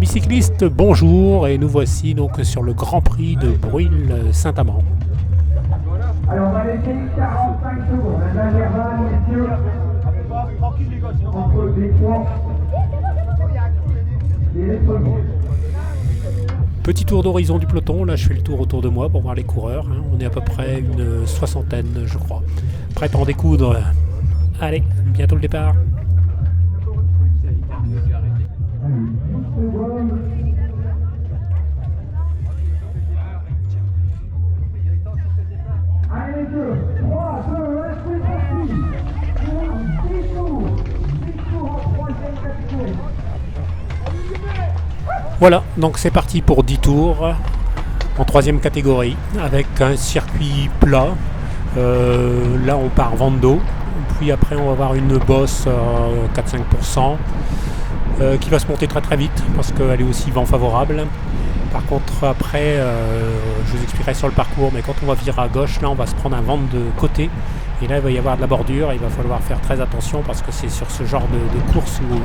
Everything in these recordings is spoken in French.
Amis cyclistes, bonjour, et nous voici donc sur le Grand Prix de Breuil-Saint-Amand. Alors on va laisser 45 secondes, un intervalle, messieurs, entre les points et les premiers. Petit tour d'horizon du peloton, là je fais le tour autour de moi pour voir les coureurs, on est à peu près une soixantaine je crois. Prêt à en découdre, allez, bientôt le départ. Allez les deux, 3, 2, 1, c'est parti. 10 tours en troisième catégorie. Voilà, donc c'est parti pour 10 tours en troisième catégorie avec un circuit plat. Là on part vent d'eau, puis après on va avoir une bosse à 4-5% qui va se monter très très vite parce qu'elle est aussi vent favorable. Par contre après, je vous expliquerai sur le parcours, mais quand on va virer à gauche, là on va se prendre un vent de côté et là il va y avoir de la bordure, il va falloir faire très attention parce que c'est sur ce genre de course où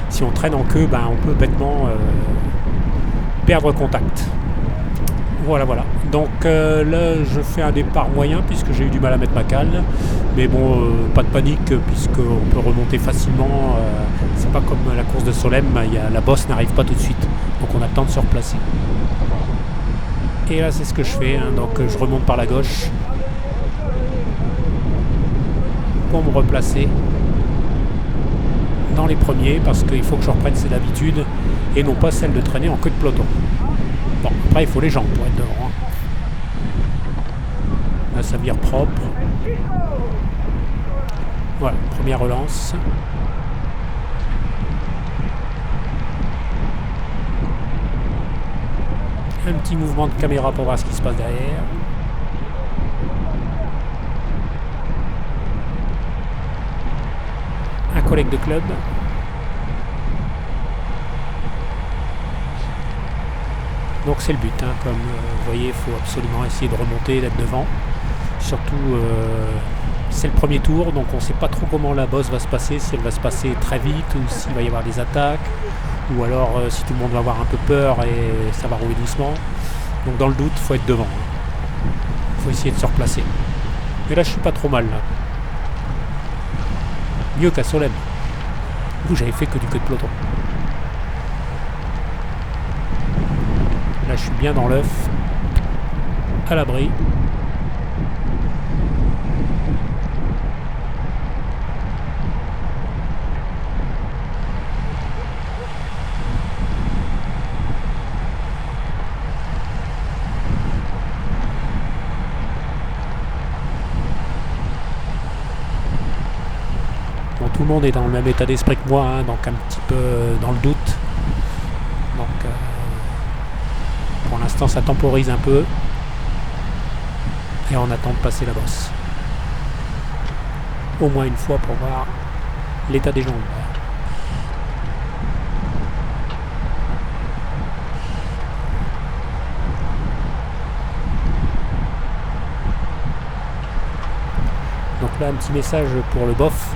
si on traîne en queue, on peut bêtement perdre contact. Voilà. Donc là je fais un départ moyen puisque j'ai eu du mal à mettre ma cale. Mais bon, pas de panique puisqu'on peut remonter facilement. C'est pas comme la course de Solem, la bosse n'arrive pas tout de suite. Donc on a le temps de se replacer. Et là c'est ce que je fais. Donc je remonte par la gauche pour me replacer dans les premiers parce qu'il faut que je reprenne cette habitude et non pas celle de traîner en queue de peloton. Bon, après il faut les jambes pour être devant. Là ça vire propre. Voilà, première relance. Un petit mouvement de caméra pour voir ce qui se passe derrière. Un collègue de club. Donc c'est le but, comme vous voyez, il faut absolument essayer de remonter, d'être devant. Surtout, c'est le premier tour, donc on ne sait pas trop comment la bosse va se passer, si elle va se passer très vite ou s'il va y avoir des attaques, ou alors si tout le monde va avoir un peu peur et ça va rouler doucement. Donc dans le doute, il faut être devant. Il faut essayer de se replacer. Mais là, je suis pas trop mal. Là. Mieux qu'à Solem. Vous, j'avais fait que du queue de peloton. Là, je suis bien dans l'œuf, à l'abri. Bon, tout le monde est dans le même état d'esprit que moi, donc un petit peu dans le doute. Donc, pour l'instant, ça temporise un peu. Et on attend de passer la bosse. Au moins une fois pour voir l'état des jambes. Donc là, un petit message pour le bof.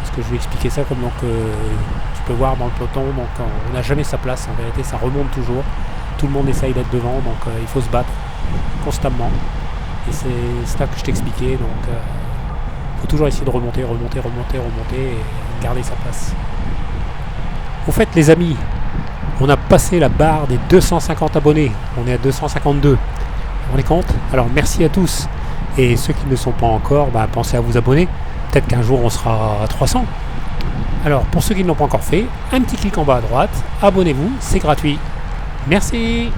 Parce que je vais expliquer ça comme tu peux voir dans le peloton. Donc on n'a jamais sa place. En vérité, ça remonte toujours. Tout le monde essaye d'être devant, donc il faut se battre constamment. Et c'est ça que je t'expliquais, donc il faut toujours essayer de remonter et garder sa place. Au fait les amis, on a passé la barre des 250 abonnés, on est à 252. Vous vous rendez compte? Alors merci à tous. Et ceux qui ne le sont pas encore, pensez à vous abonner. Peut-être qu'un jour on sera à 300. Alors pour ceux qui ne l'ont pas encore fait, un petit clic en bas à droite, abonnez-vous, c'est gratuit. Merci.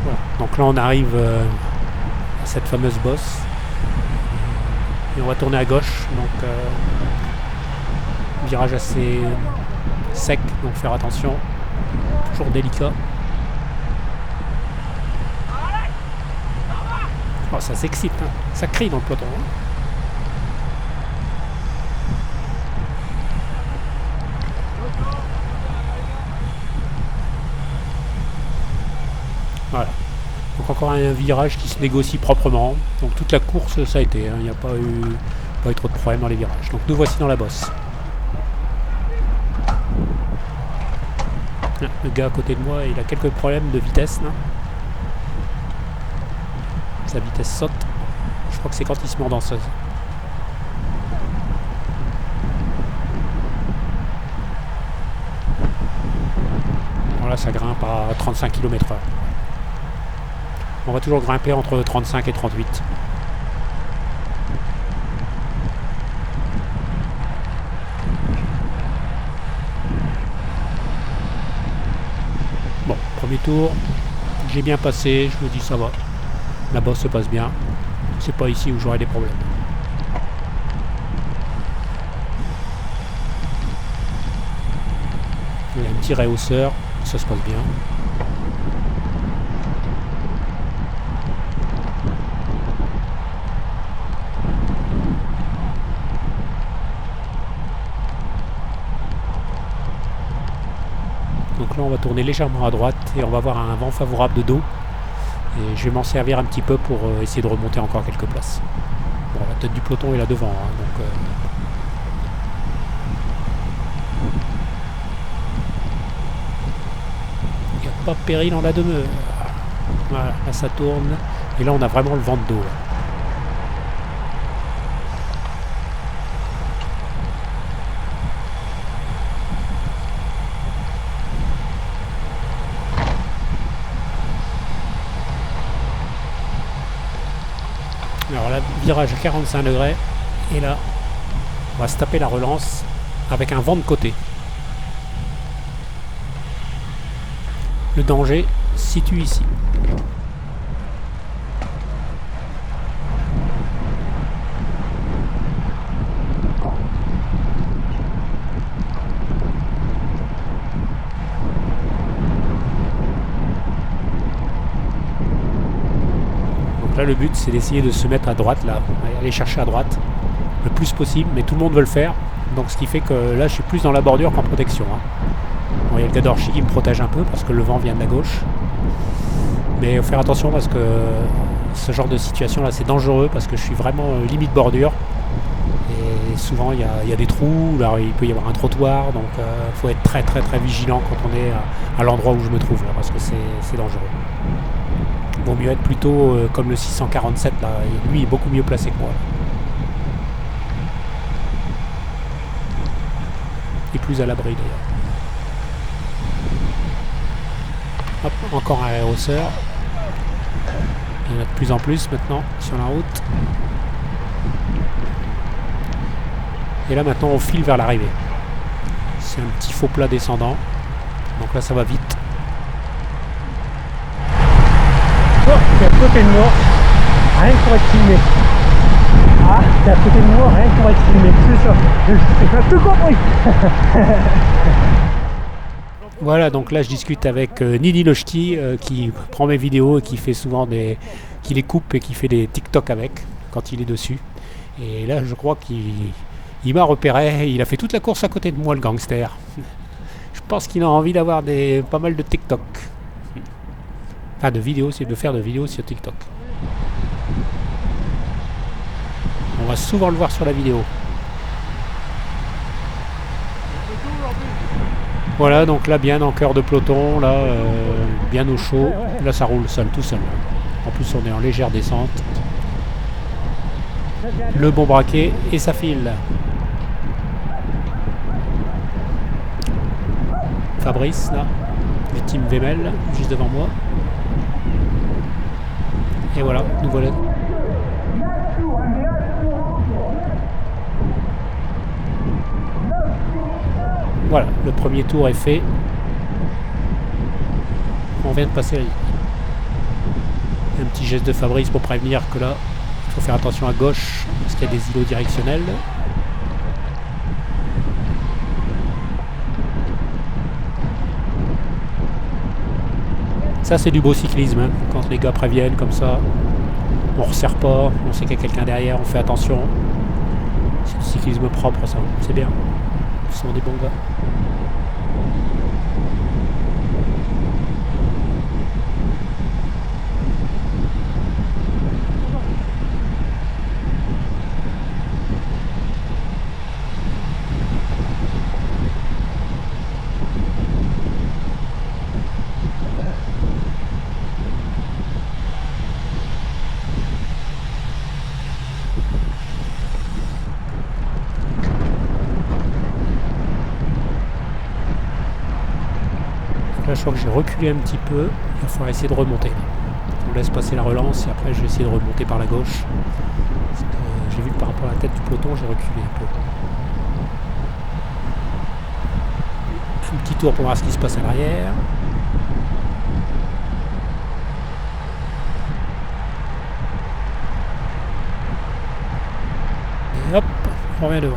Voilà. Donc là on arrive à cette fameuse bosse. Et on va tourner à gauche. Donc virage assez sec, donc faire attention. Toujours délicat. Oh, ça s'excite, ça crie dans le peloton. Voilà. Donc encore un virage qui se négocie proprement. Donc toute la course ça a été. Il n'y a pas eu Pas eu trop de problèmes dans les virages. Donc nous voici dans la bosse. Là, le gars à côté de moi, il a quelques problèmes de vitesse là. Sa vitesse saute. Je crois que c'est quand il se met en danseuse. Voilà, ça grimpe à 35 km/h. On va toujours grimper entre 35 et 38. Bon, premier tour, j'ai bien passé, je me dis ça va. La bosse se passe bien. C'est pas ici où j'aurai des problèmes. Il y a un petit réhausseur, ça se passe bien. Donc là on va tourner légèrement à droite et on va avoir un vent favorable de dos. Et je vais m'en servir un petit peu pour essayer de remonter encore quelques places. Bon, la tête du peloton est là devant, hein, donc il n'y a pas péril en la demeure. Voilà, là ça tourne. Et là on a vraiment le vent de dos. Là. Alors là, virage à 45 degrés. Et là, on va se taper la relance avec un vent de côté. Le danger se situe ici. Là, le but, c'est d'essayer de se mettre à droite, là, aller chercher à droite le plus possible, mais tout le monde veut le faire. Donc, ce qui fait que là, je suis plus dans la bordure qu'en protection. Hein. Bon, il y a le gars d'Orchi qui me protège un peu parce que le vent vient de la gauche. Mais il faut faire attention parce que ce genre de situation là, c'est dangereux parce que je suis vraiment limite bordure. Et souvent, il y a des trous, là, il peut y avoir un trottoir. Donc, il faut être très, très, très vigilant quand on est à l'endroit où je me trouve, là, parce que c'est dangereux. Il vaut mieux être plutôt comme le 647 là, et lui est beaucoup mieux placé que moi. Et plus à l'abri d'ailleurs. Hop, encore un réhausseur. Il y en a de plus en plus maintenant sur la route. Et là maintenant on file vers l'arrivée. C'est un petit faux plat descendant. Donc là ça va vite. C'est à côté de moi, rien que pour être filmé. Ah, c'est à côté de moi, rien que pour être filmé. C'est ça, j'ai tout compris. Voilà, donc là je discute avec Nini le ch'ti qui prend mes vidéos et qui fait souvent qui les coupe et qui fait des TikTok avec quand il est dessus. Et là je crois qu'il m'a repéré, il a fait toute la course à côté de moi le gangster. Je pense qu'il a envie d'avoir pas mal de TikTok. Enfin de vidéos, c'est de faire de vidéos sur TikTok. On va souvent le voir sur la vidéo. Voilà, donc là bien en cœur de peloton, là bien au chaud. Là ça roule seul, tout seul. En plus on est en légère descente. Le bon braquet et ça file. Fabrice là, le team Vemel, juste devant moi. Et voilà, nous voilà. Voilà, le premier tour est fait. On vient de passer la ligne. Un petit geste de Fabrice pour prévenir que là, il faut faire attention à gauche, parce qu'il y a des îlots directionnels. Ça c'est du beau cyclisme, hein. Quand les gars préviennent comme ça, on resserre pas, on sait qu'il y a quelqu'un derrière, on fait attention. C'est du cyclisme propre ça, c'est bien. Ce sont des bons gars. là, je crois que j'ai reculé un petit peu. Il va falloir essayer de remonter. On laisse passer la relance et après, je vais essayer de remonter par la gauche. Parce que j'ai vu que par rapport à la tête du peloton, j'ai reculé un peu. Un petit tour pour voir ce qui se passe à l'arrière. Et hop, on revient devant.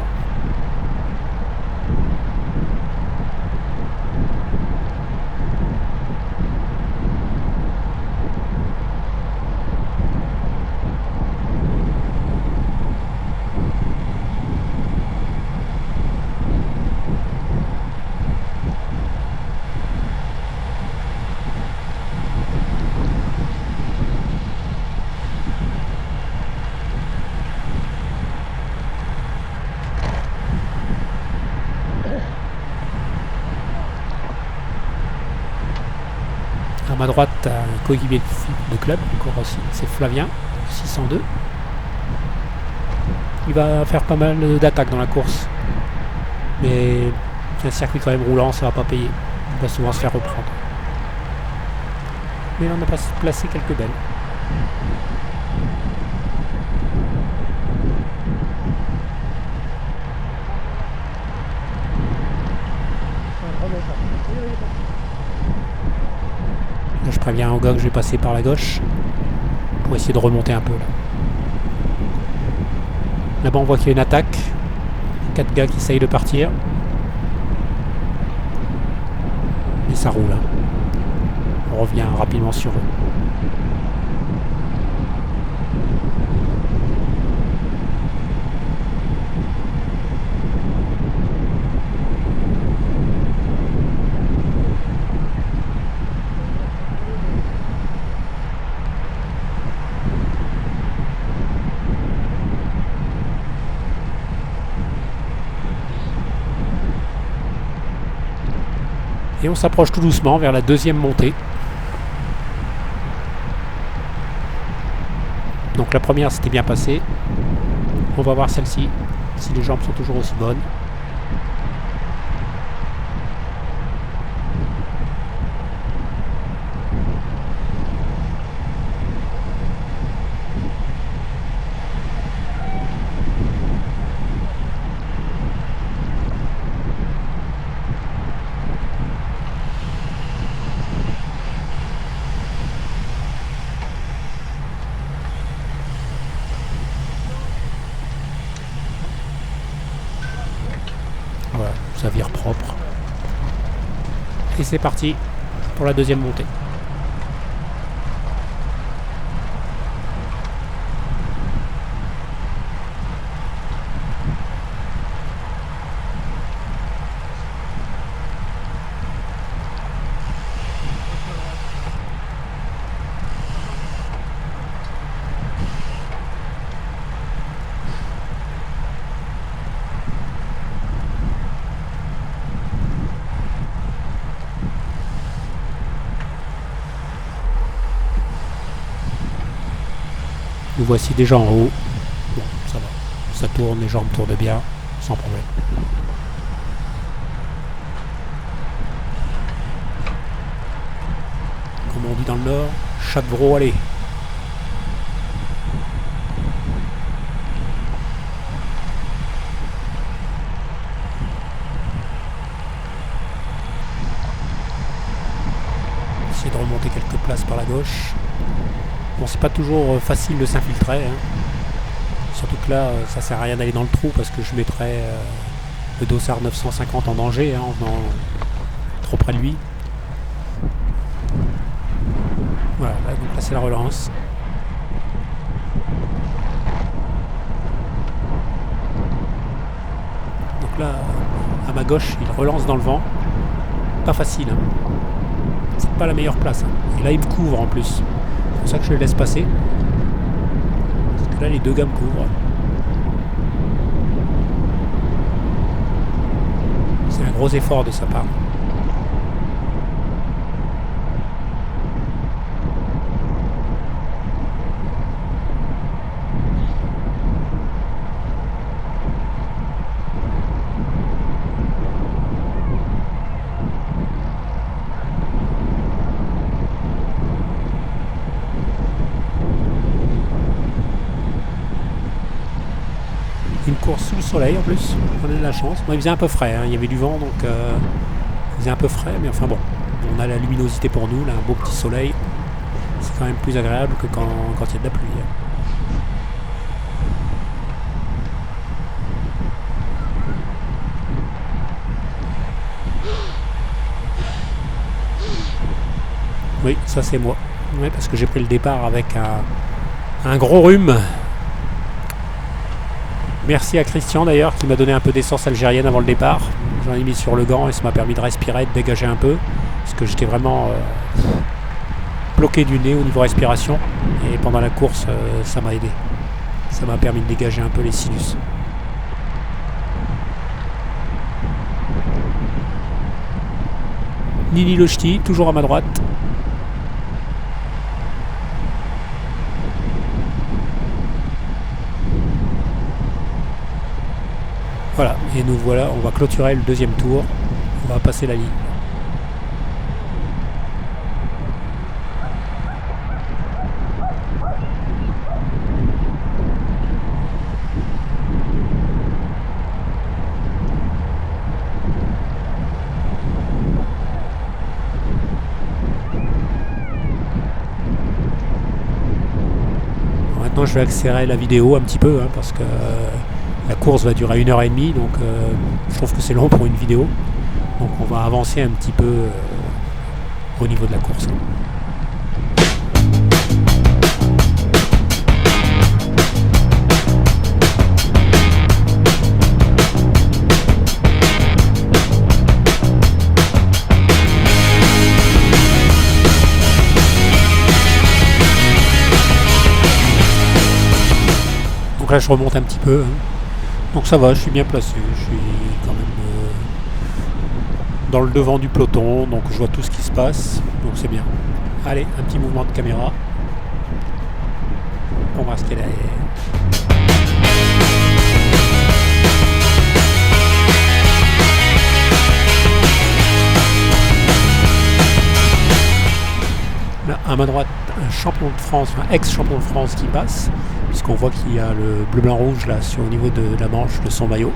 À ma droite, un coéquipier de club, encore aussi, c'est Flavien, 602. Il va faire pas mal d'attaques dans la course. Mais c'est un circuit quand même roulant, ça va pas payer. Il va souvent se faire reprendre. Mais là, on a placé quelques belles. Là, je préviens au gars que je vais passer par la gauche pour essayer de remonter un peu. Là-bas, on voit qu'il y a une attaque. 4 gars qui essayent de partir. Et ça roule. On revient rapidement sur eux. Et on s'approche tout doucement vers la deuxième montée. Donc la première s'était bien passée. On va voir celle-ci, si les jambes sont toujours aussi bonnes. Voilà, ça vire propre. Et c'est parti pour la deuxième montée. Nous voici déjà en haut. Bon, ça va. Ça tourne, les jambes tournent bien, sans problème. Comme on dit dans le Nord, Châtevreau, allez. Essayer de remonter quelques places par la gauche. Bon, c'est pas toujours facile de s'infiltrer, hein. Surtout que là, ça sert à rien d'aller dans le trou parce que je mettrais le Dossard 950 en danger, hein, en venant trop près de lui. Voilà, donc là c'est la relance. Donc là, à ma gauche, il relance dans le vent. Pas facile, hein. C'est pas la meilleure place, hein. Et là, il me couvre en plus. C'est pour ça que je le laisse passer. Parce que là, les deux gars me couvrent. C'est un gros effort de sa part. Une course sous le soleil en plus, on a de la chance. Bon, il faisait un peu frais, hein. Il y avait du vent donc il faisait un peu frais, mais enfin bon, on a la luminosité pour nous, là, un beau petit soleil. C'est quand même plus agréable que quand il y a de la pluie. Oui, ça c'est moi. Oui, parce que j'ai pris le départ avec un gros rhume. Merci à Christian d'ailleurs qui m'a donné un peu d'essence algérienne avant le départ. J'en ai mis sur le gant et ça m'a permis de respirer, de dégager un peu. Parce que j'étais vraiment bloqué du nez au niveau respiration. Et pendant la course, ça m'a aidé. Ça m'a permis de dégager un peu les sinus. Nini le ch'ti, toujours à ma droite. Voilà, et nous voilà, on va clôturer le deuxième tour. On va passer la ligne. Maintenant, je vais accélérer la vidéo un petit peu, hein, parce que la course va durer 1h30, donc je trouve que c'est long pour une vidéo. Donc on va avancer un petit peu au niveau de la course. Donc là je remonte un petit peu. Hein. Donc ça va, je suis bien placé, je suis quand même dans le devant du peloton, donc je vois tout ce qui se passe, donc c'est bien. Allez, un petit mouvement de caméra pour voir ce qu'il y a derrière. Là, à ma droite, un champion de France, un ex-champion de France qui passe, puisqu'on voit qu'il y a le bleu-blanc-rouge là au niveau de la manche de son maillot.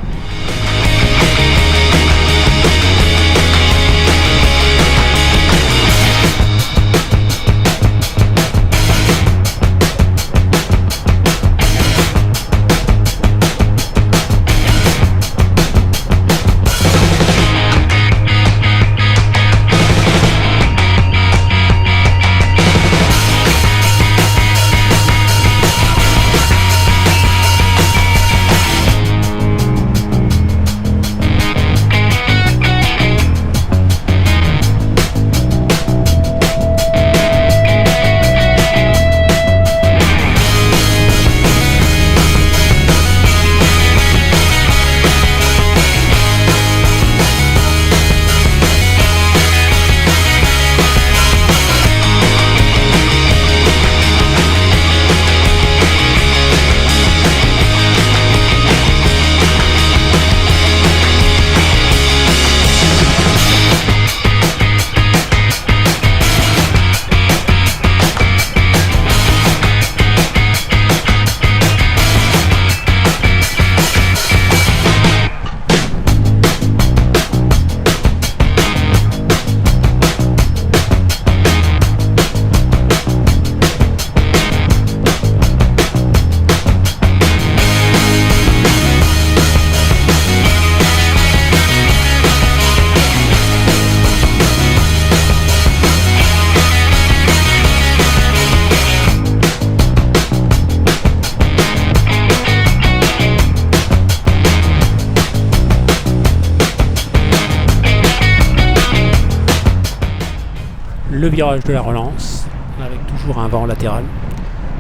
Le virage de la relance, avec toujours un vent latéral,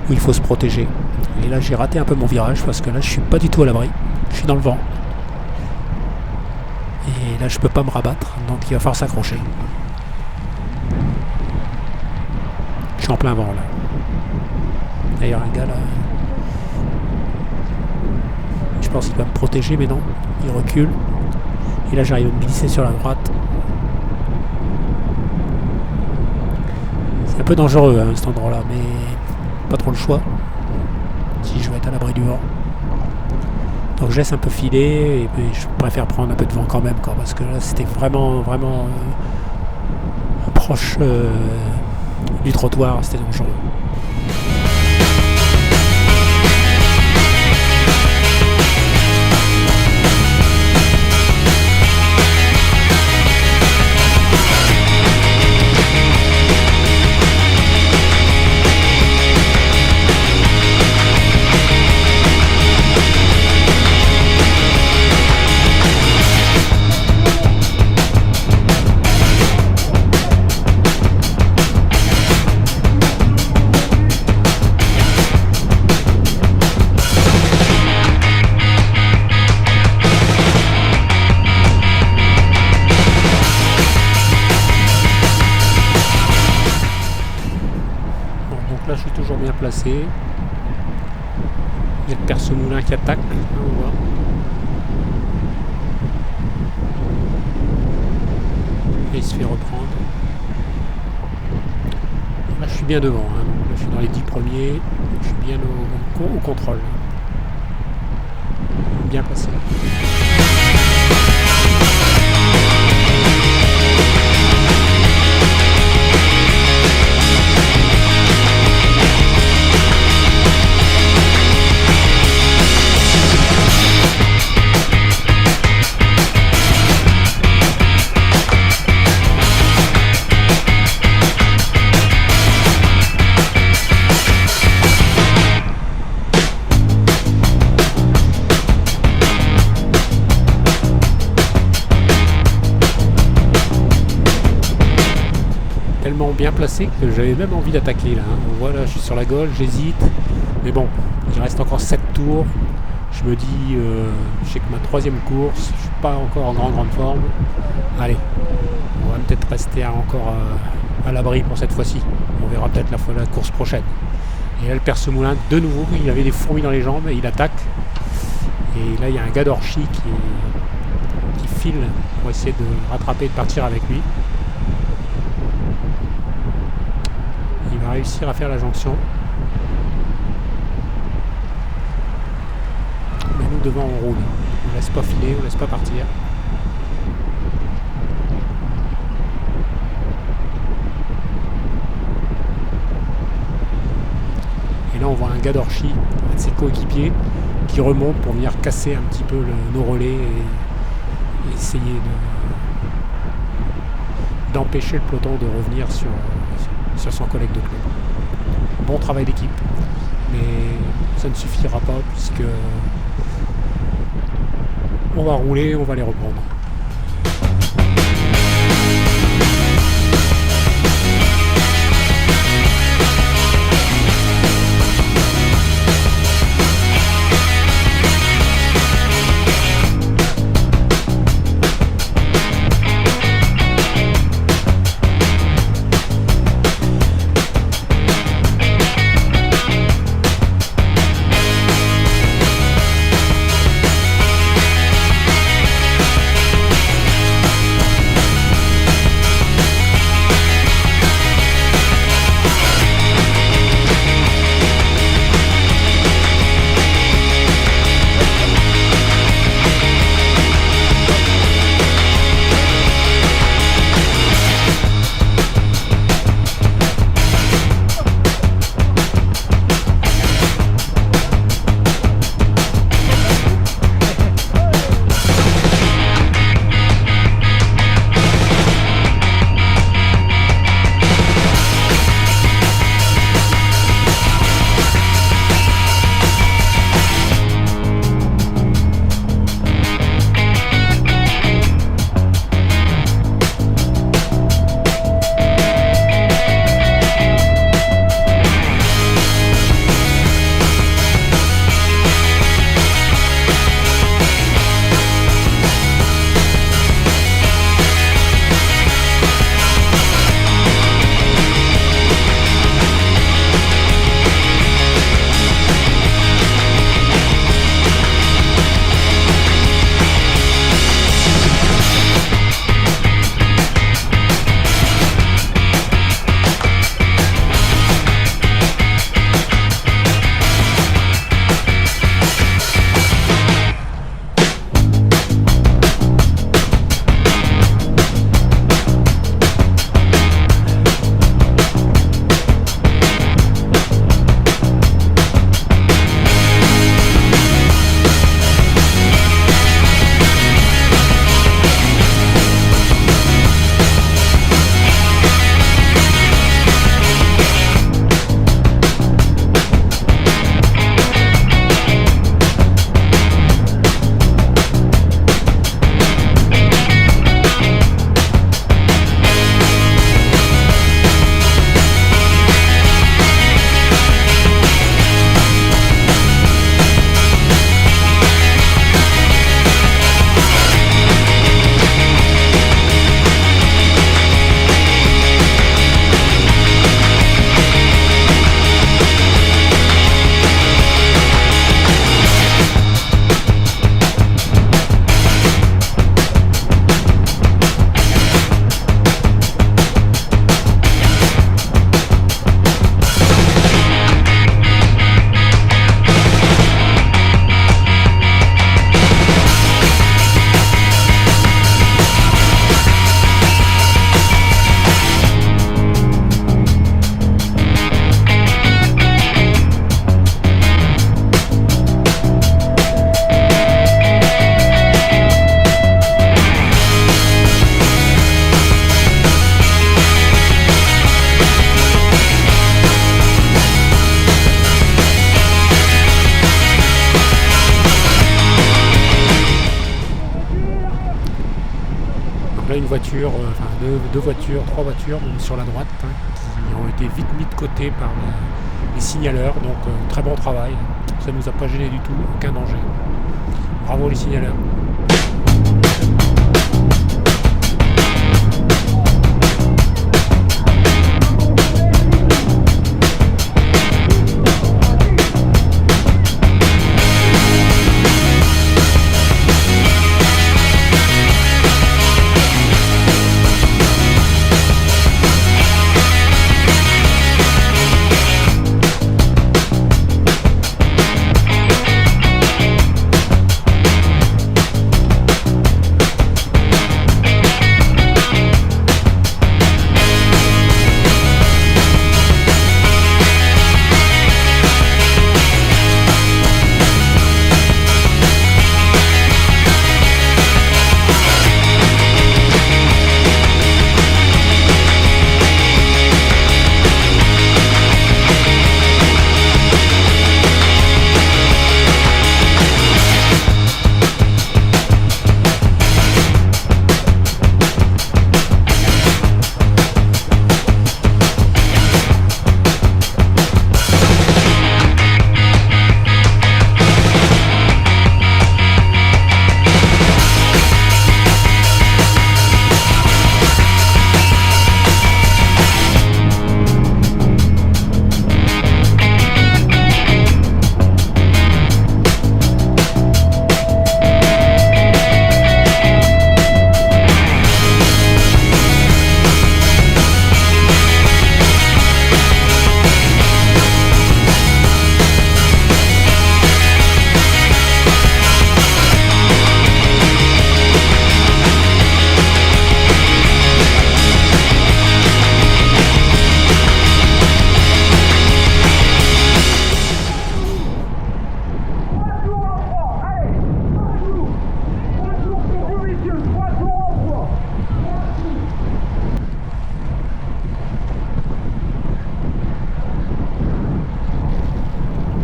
où il faut se protéger. Et là j'ai raté un peu mon virage, parce que là je suis pas du tout à l'abri, je suis dans le vent. Et là je peux pas me rabattre, donc il va falloir s'accrocher. Je suis en plein vent là. D'ailleurs un gars là, je pense qu'il va me protéger, mais non, il recule. Et là j'arrive à me glisser sur la droite. C'est un peu dangereux hein, cet endroit là, mais pas trop le choix si je veux être à l'abri du vent. Donc je laisse un peu filer et puis je préfère prendre un peu de vent quand même, quoi, parce que là c'était vraiment proche du trottoir, c'était dangereux. Là je suis toujours bien placé. Il y a le perce-moulin qui attaque, on voit. Et il se fait reprendre. Là je suis bien devant, hein. Là, je suis dans les 10 premiers, je suis bien au contrôle. Bien placé. Bien placé que j'avais même envie d'attaquer là, hein. Voilà, je suis sur la Gaule, j'hésite, mais bon, il reste encore 7 tours. Je me dis, je sais que ma 3e course, je suis pas encore en grande forme. Allez, on va peut-être rester encore à l'abri pour cette fois-ci. On verra peut-être la course prochaine. Et là le perce-moulin de nouveau, il avait des fourmis dans les jambes, il attaque. Et là il y a un gars d'Orchy qui file pour essayer de rattraper et de partir avec lui. Il va réussir à faire la jonction. Mais nous devant on roule. On laisse pas filer, on laisse pas partir. Et là on voit un gars d'Orchy, un de ses coéquipiers, qui remonte pour venir casser un petit peu nos relais et essayer d'empêcher le peloton de revenir sur son collègue de club. Bon travail d'équipe, mais ça ne suffira pas puisque on va rouler, on va les reprendre. une voiture, enfin deux voitures, 3 voitures, même sur la droite, qui ont été vite mis de côté par les signaleurs. Donc très bon travail. Ça ne nous a pas gêné du tout, aucun danger. Bravo les signaleurs.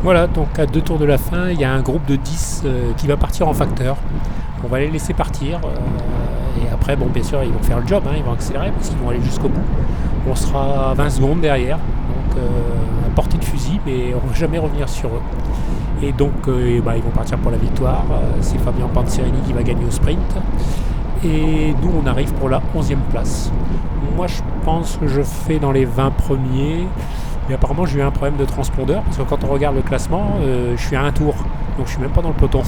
Voilà, donc à 2 tours de la fin, il y a un groupe de 10 qui va partir en facteur. On va les laisser partir. Et après, bon, bien sûr, ils vont faire le job, ils vont accélérer parce qu'ils vont aller jusqu'au bout. On sera à 20 secondes derrière, donc à portée de fusil, mais on ne va jamais revenir sur eux. Et donc, ils vont partir pour la victoire. C'est Fabien Panzerini qui va gagner au sprint. Et nous, on arrive pour la 11e place. Moi, je pense que je fais dans les 20 premiers. Mais apparemment, j'ai eu un problème de transpondeur, parce que quand on regarde le classement, je suis à un tour, donc je suis même pas dans le peloton.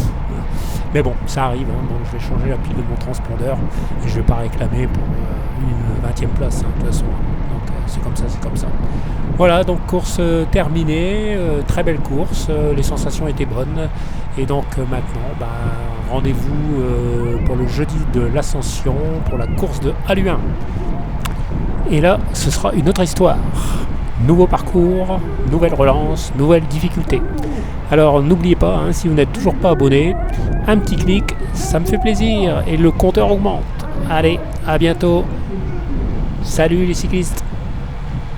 Mais bon, ça arrive, donc je vais changer la pile de mon transpondeur, et je vais pas réclamer pour une 20e place, de toute façon. Donc c'est comme ça. Voilà, donc course terminée, très belle course, les sensations étaient bonnes, et donc maintenant, rendez-vous pour le jeudi de l'Ascension, pour la course de Halluin. Et là, ce sera une autre histoire. Nouveau parcours, nouvelle relance, nouvelle difficulté. Alors n'oubliez pas, si vous n'êtes toujours pas abonné, un petit clic, ça me fait plaisir et le compteur augmente. Allez, à bientôt. Salut les cyclistes.